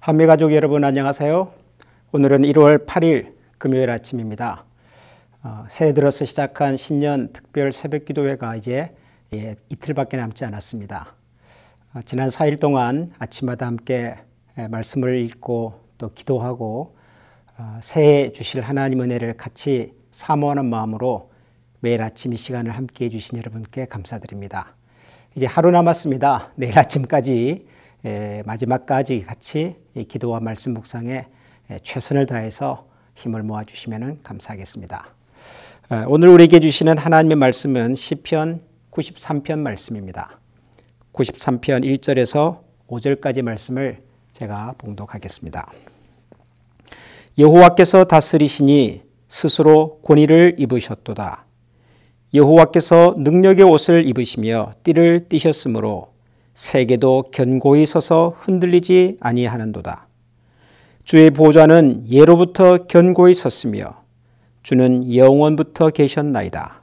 한미가족 여러분 안녕하세요. 오늘은 1월 8일 금요일 아침입니다. 새해 들어서 시작한 신년 특별 새벽기도회가 이제 이틀밖에 남지 않았습니다. 지난 4일 동안 아침마다 함께 말씀을 읽고 또 기도하고 새해 주실 하나님 은혜를 같이 사모하는 마음으로 매일 아침 이 시간을 함께 해주신 여러분께 감사드립니다. 이제 하루 남았습니다. 내일 아침까지 마지막까지 같이 기도와 말씀 묵상에 최선을 다해서 힘을 모아주시면 감사하겠습니다. 오늘 우리에게 주시는 하나님의 말씀은 시편 93편 말씀입니다. 93편 1절에서 5절까지 말씀을 제가 봉독하겠습니다. 여호와께서 다스리시니 스스로 권위를 입으셨도다. 여호와께서 능력의 옷을 입으시며 띠를 띠셨으므로 세계도 견고히 서서 흔들리지 아니하는도다. 주의 보좌는 예로부터 견고히 섰으며 주는 영원부터 계셨나이다.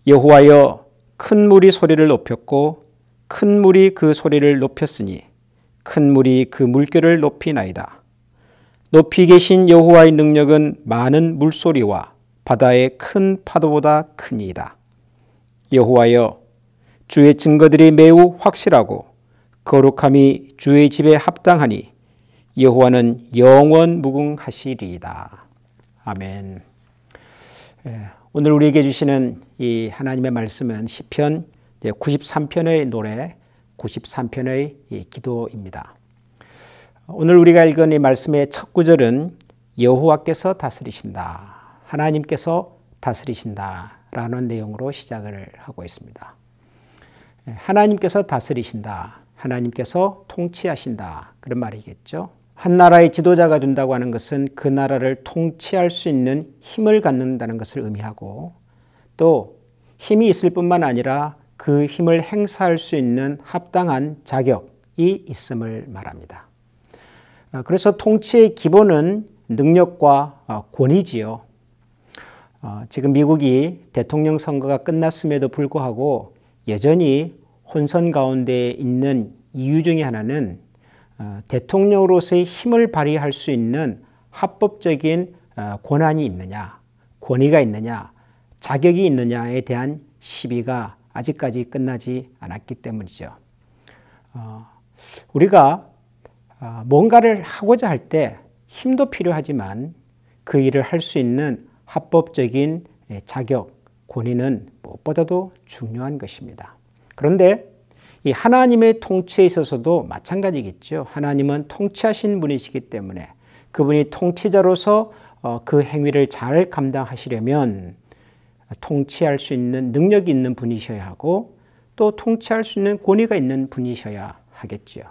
여호와여, 큰 물이 소리를 높였고 큰 물이 그 소리를 높였으니 큰 물이 그 물결을 높이나이다. 높이 계신 여호와의 능력은 많은 물소리와 바다의 큰 파도보다 크니이다. 여호와여, 주의 증거들이 매우 확실하고 거룩함이 주의 집에 합당하니 여호와는 영원 무궁하시리이다. 아멘. 오늘 우리에게 주시는 이 하나님의 말씀은 시편 93편의 노래 93편의 기도입니다. 오늘 우리가 읽은 이 말씀의 첫 구절은 여호와께서 다스리신다, 하나님께서 다스리신다 라는 내용으로 시작을 하고 있습니다. 하나님께서 다스리신다, 하나님께서 통치하신다, 그런 말이겠죠. 한 나라의 지도자가 된다고 하는 것은 그 나라를 통치할 수 있는 힘을 갖는다는 것을 의미하고, 또 힘이 있을 뿐만 아니라 그 힘을 행사할 수 있는 합당한 자격이 있음을 말합니다. 그래서 통치의 기본은 능력과 권위지요. 지금 미국이 대통령 선거가 끝났음에도 불구하고 여전히 혼선 가운데 있는 이유 중에 하나는 대통령으로서의 힘을 발휘할 수 있는 합법적인 권한이 있느냐, 권위가 있느냐, 자격이 있느냐에 대한 시비가 아직까지 끝나지 않았기 때문이죠. 우리가 뭔가를 하고자 할 때 힘도 필요하지만 그 일을 할 수 있는 합법적인 자격, 권위는 무엇보다도 중요한 것입니다. 그런데 이 하나님의 통치에 있어서도 마찬가지겠죠. 하나님은 통치하신 분이시기 때문에 그분이 통치자로서 그 행위를 잘 감당하시려면 통치할 수 있는 능력이 있는 분이셔야 하고 또 통치할 수 있는 권위가 있는 분이셔야 하겠죠.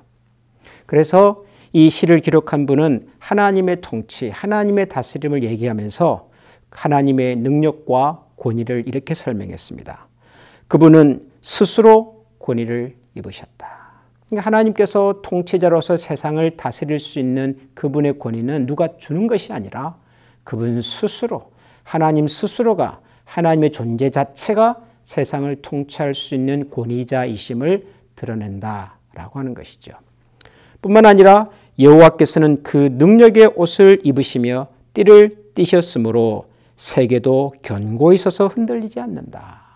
그래서 이 시를 기록한 분은 하나님의 통치, 하나님의 다스림을 얘기하면서 하나님의 능력과 권위를 이렇게 설명했습니다. 그분은 스스로 권위를 입으셨다. 그러니까 하나님께서 통치자로서 세상을 다스릴 수 있는 그분의 권위는 누가 주는 것이 아니라 그분 스스로, 하나님 스스로가, 하나님의 존재 자체가 세상을 통치할 수 있는 권위자이심을 드러낸다라고 하는 것이죠. 뿐만 아니라 여호와께서는 그 능력의 옷을 입으시며 띠를 띠셨으므로 세계도 견고히 서서 흔들리지 않는다.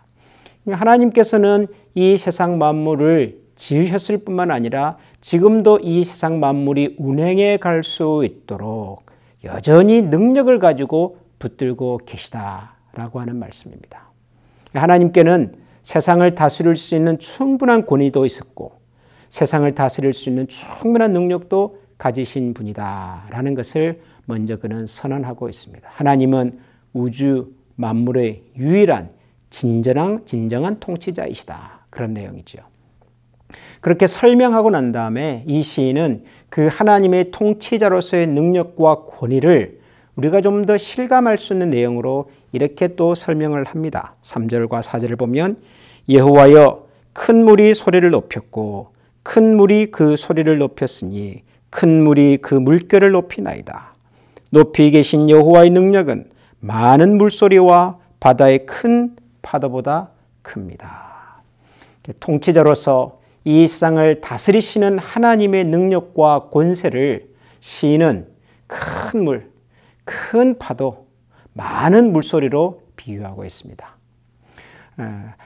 하나님께서는 이 세상 만물을 지으셨을 뿐만 아니라 지금도 이 세상 만물이 운행해 갈 수 있도록 여전히 능력을 가지고 붙들고 계시다라고 하는 말씀입니다. 하나님께는 세상을 다스릴 수 있는 충분한 권위도 있었고 세상을 다스릴 수 있는 충분한 능력도 가지신 분이다라는 것을 먼저 그는 선언하고 있습니다. 하나님은 우주 만물의 유일한 진정한 통치자이시다. 그런 내용이죠. 그렇게 설명하고 난 다음에 이 시인은 그 하나님의 통치자로서의 능력과 권위를 우리가 좀 더 실감할 수 있는 내용으로 이렇게 또 설명을 합니다. 3절과 4절을 보면 여호와여, 큰 물이 소리를 높였고 큰 물이 그 소리를 높였으니 큰 물이 그 물결을 높이나이다. 높이 계신 여호와의 능력은 많은 물소리와 바다의 큰 파도보다 큽니다. 통치자로서 이 세상을 다스리시는 하나님의 능력과 권세를 시인은 큰 물, 큰 파도, 많은 물소리로 비유하고 있습니다.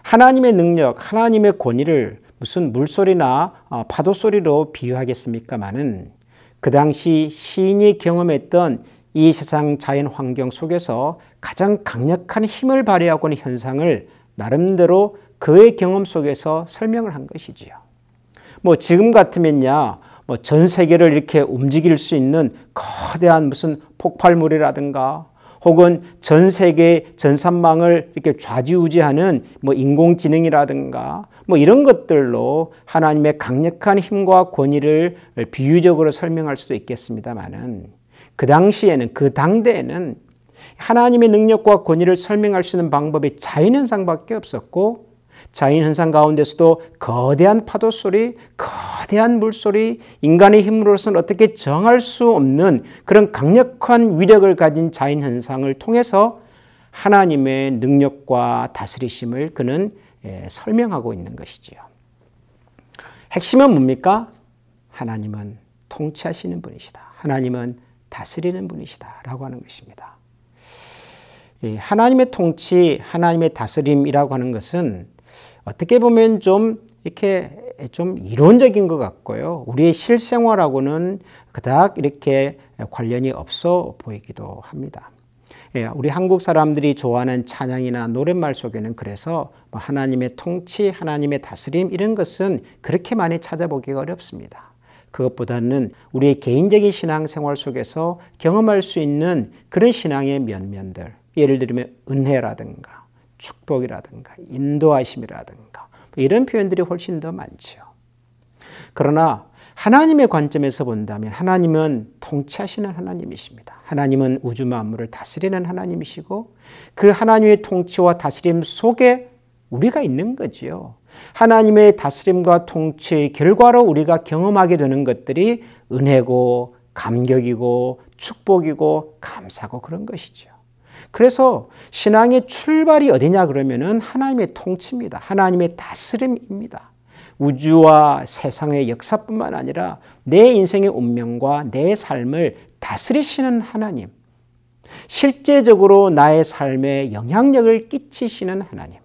하나님의 능력, 하나님의 권위를 무슨 물소리나 파도 소리로 비유하겠습니까마는 그 당시 시인이 경험했던 이 세상 자연 환경 속에서 가장 강력한 힘을 발휘하고 있는 현상을 나름대로 그의 경험 속에서 설명을 한 것이지요. 지금 같으면야 전 세계를 이렇게 움직일 수 있는 거대한 무슨 폭발물이라든가 혹은 전 세계 전산망을 이렇게 좌지우지하는 인공지능이라든가 이런 것들로 하나님의 강력한 힘과 권위를 비유적으로 설명할 수도 있겠습니다만은 그 당시에는, 그 당대에는 하나님의 능력과 권위를 설명할 수 있는 방법이 자연현상밖에 없었고, 자연현상 가운데서도 거대한 파도 소리, 거대한 물소리, 인간의 힘으로서는 어떻게 정할 수 없는 그런 강력한 위력을 가진 자연현상을 통해서 하나님의 능력과 다스리심을 그는 설명하고 있는 것이지요. 핵심은 뭡니까? 하나님은 통치하시는 분이시다. 하나님은 다스리는 분이시다 라고 하는 것입니다. 하나님의 통치, 하나님의 다스림이라고 하는 것은 어떻게 보면 좀 이론적인 것 같고요. 우리의 실생활하고는 그닥 이렇게 관련이 없어 보이기도 합니다. 우리 한국 사람들이 좋아하는 찬양이나 노랫말 속에는 그래서 하나님의 통치, 하나님의 다스림 이런 것은 그렇게 많이 찾아보기가 어렵습니다. 그것보다는 우리의 개인적인 신앙생활 속에서 경험할 수 있는 그런 신앙의 면면들, 예를 들면 은혜라든가 축복이라든가 인도하심이라든가 이런 표현들이 훨씬 더 많죠. 그러나 하나님의 관점에서 본다면 하나님은 통치하시는 하나님이십니다. 하나님은 우주 만물을 다스리는 하나님이시고 그 하나님의 통치와 다스림 속에 우리가 있는 거지요. 하나님의 다스림과 통치의 결과로 우리가 경험하게 되는 것들이 은혜고 감격이고 축복이고 감사고 그런 것이죠. 그래서 신앙의 출발이 어디냐 그러면은 하나님의 통치입니다. 하나님의 다스림입니다. 우주와 세상의 역사뿐만 아니라 내 인생의 운명과 내 삶을 다스리시는 하나님, 실제적으로 나의 삶에 영향력을 끼치시는 하나님,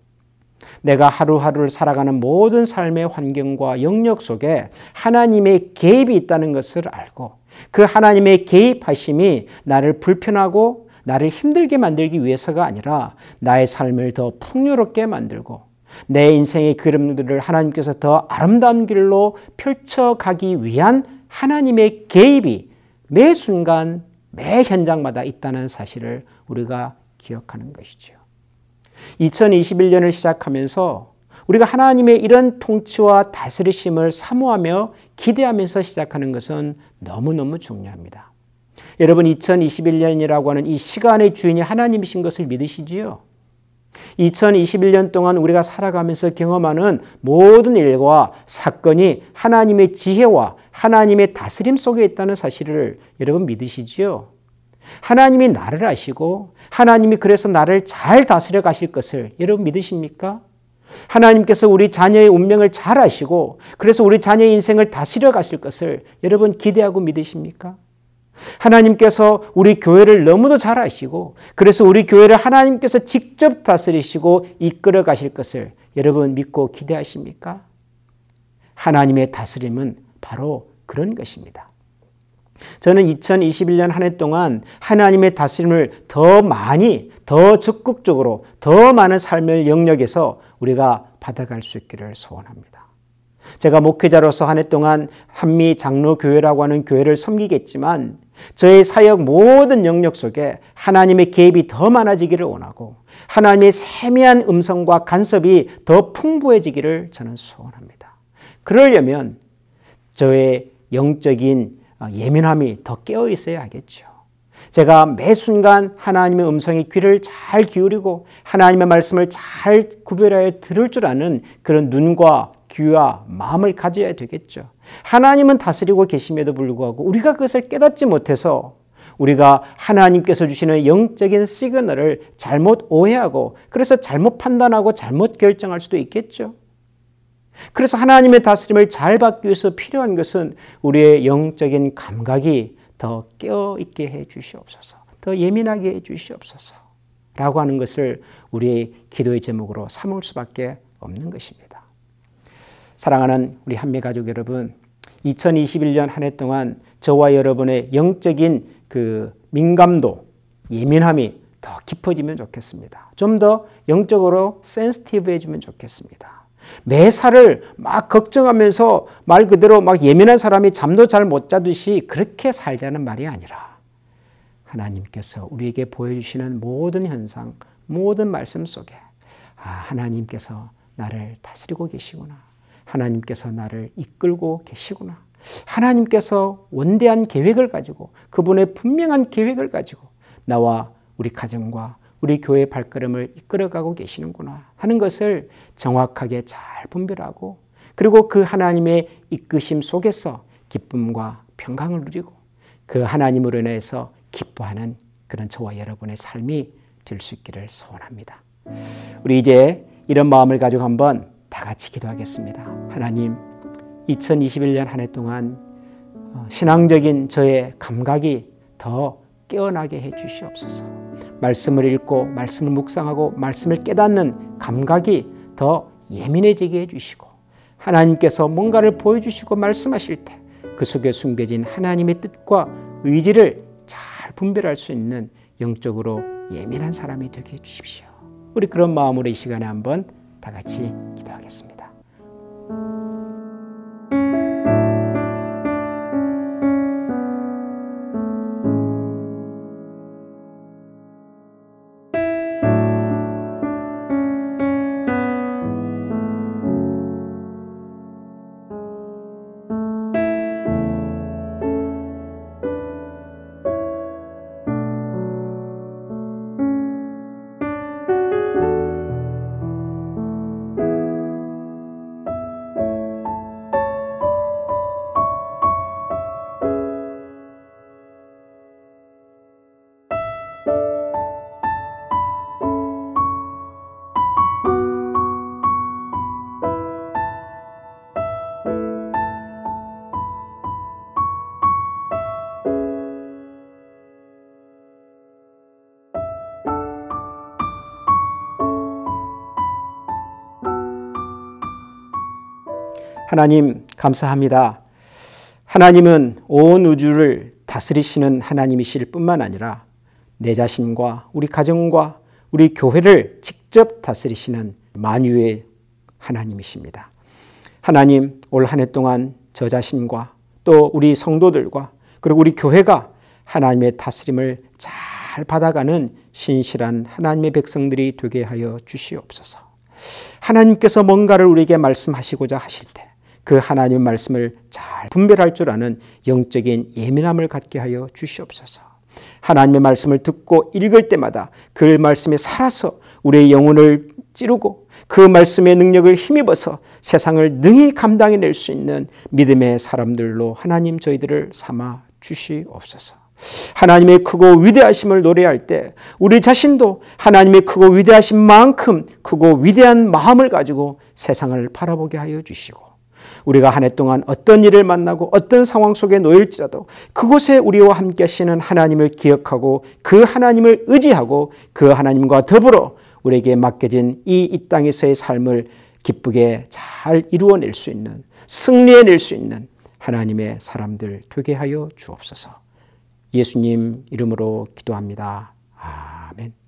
내가 하루하루를 살아가는 모든 삶의 환경과 영역 속에 하나님의 개입이 있다는 것을 알고 그 하나님의 개입하심이 나를 불편하고 나를 힘들게 만들기 위해서가 아니라 나의 삶을 더 풍요롭게 만들고 내 인생의 그림들을 하나님께서 더 아름다운 길로 펼쳐가기 위한 하나님의 개입이 매 순간 매 현장마다 있다는 사실을 우리가 기억하는 것이죠. 2021년을 시작하면서 우리가 하나님의 이런 통치와 다스리심을 사모하며 기대하면서 시작하는 것은 너무너무 중요합니다. 여러분 2021년이라고 하는 이 시간의 주인이 하나님이신 것을 믿으시지요? 2021년 동안 우리가 살아가면서 경험하는 모든 일과 사건이 하나님의 지혜와 하나님의 다스림 속에 있다는 사실을 여러분 믿으시지요? 하나님이 나를 아시고 하나님이 그래서 나를 잘 다스려 가실 것을 여러분 믿으십니까? 하나님께서 우리 자녀의 운명을 잘 아시고 그래서 우리 자녀의 인생을 다스려 가실 것을 여러분 기대하고 믿으십니까? 하나님께서 우리 교회를 너무도 잘 아시고 그래서 우리 교회를 하나님께서 직접 다스리시고 이끌어 가실 것을 여러분 믿고 기대하십니까? 하나님의 다스림은 바로 그런 것입니다. 저는 2021년 한 해 동안 하나님의 다스림을 더 많이, 더 적극적으로, 더 많은 삶의 영역에서 우리가 받아갈 수 있기를 소원합니다. 제가 목회자로서 한 해 동안 한미 장로교회라고 하는 교회를 섬기겠지만 저의 사역 모든 영역 속에 하나님의 개입이 더 많아지기를 원하고 하나님의 세미한 음성과 간섭이 더 풍부해지기를 저는 소원합니다. 그러려면 저의 영적인 예민함이 더 깨어 있어야 하겠죠. 제가 매 순간 하나님의 음성에 귀를 잘 기울이고 하나님의 말씀을 잘 구별하여 들을 줄 아는 그런 눈과 귀와 마음을 가져야 되겠죠. 하나님은 다스리고 계심에도 불구하고 우리가 그것을 깨닫지 못해서 우리가 하나님께서 주시는 영적인 시그널을 잘못 오해하고 그래서 잘못 판단하고 잘못 결정할 수도 있겠죠. 그래서 하나님의 다스림을 잘 받기 위해서 필요한 것은 우리의 영적인 감각이 더 깨어있게 해 주시옵소서. 더 예민하게 해 주시옵소서. 라고 하는 것을 우리의 기도의 제목으로 삼을 수밖에 없는 것입니다. 사랑하는 우리 한미가족 여러분, 2021년 한 해 동안 저와 여러분의 영적인 그 민감도, 예민함이 더 깊어지면 좋겠습니다. 좀 더 영적으로 센시티브해지면 좋겠습니다. 매사를 막 걱정하면서 말 그대로 막 예민한 사람이 잠도 잘 못 자듯이 그렇게 살자는 말이 아니라 하나님께서 우리에게 보여주시는 모든 현상, 모든 말씀 속에 하나님께서 나를 다스리고 계시구나. 하나님께서 나를 이끌고 계시구나. 하나님께서 원대한 계획을 가지고 그분의 분명한 계획을 가지고 나와 우리 가정과 우리 교회의 발걸음을 이끌어가고 계시는구나 하는 것을 정확하게 잘 분별하고 그리고 그 하나님의 이끄심 속에서 기쁨과 평강을 누리고 그 하나님으로 인해서 기뻐하는 그런 저와 여러분의 삶이 될 수 있기를 소원합니다. 우리 이제 이런 마음을 가지고 한번 다 같이 기도하겠습니다. 하나님, 2021년 한 해 동안 신앙적인 저의 감각이 더 깨어나게 해 주시옵소서. 말씀을 읽고 말씀을 묵상하고 말씀을 깨닫는 감각이 더 예민해지게 해주시고 하나님께서 뭔가를 보여주시고 말씀하실 때 그 속에 숨겨진 하나님의 뜻과 의지를 잘 분별할 수 있는 영적으로 예민한 사람이 되게 해주십시오. 우리 그런 마음으로 이 시간에 한번 다 같이 기도하겠습니다. 하나님 감사합니다. 하나님은 온 우주를 다스리시는 하나님이실 뿐만 아니라 내 자신과 우리 가정과 우리 교회를 직접 다스리시는 만유의 하나님이십니다. 하나님, 올 한 해 동안 저 자신과 또 우리 성도들과 그리고 우리 교회가 하나님의 다스림을 잘 받아가는 신실한 하나님의 백성들이 되게 하여 주시옵소서. 하나님께서 뭔가를 우리에게 말씀하시고자 하실 때 그 하나님의 말씀을 잘 분별할 줄 아는 영적인 예민함을 갖게 하여 주시옵소서. 하나님의 말씀을 듣고 읽을 때마다 그 말씀에 살아서 우리의 영혼을 찌르고 그 말씀의 능력을 힘입어서 세상을 능히 감당해낼 수 있는 믿음의 사람들로 하나님 저희들을 삼아 주시옵소서. 하나님의 크고 위대하심을 노래할 때 우리 자신도 하나님의 크고 위대하신 만큼 크고 위대한 마음을 가지고 세상을 바라보게 하여 주시고 우리가 한 해 동안 어떤 일을 만나고 어떤 상황 속에 놓일지라도 그곳에 우리와 함께 하시는 하나님을 기억하고 그 하나님을 의지하고 그 하나님과 더불어 우리에게 맡겨진 이 땅에서의 삶을 기쁘게 잘 이루어낼 수 있는 승리해낼 수 있는 하나님의 사람들 되게 하여 주옵소서. 예수님 이름으로 기도합니다. 아멘.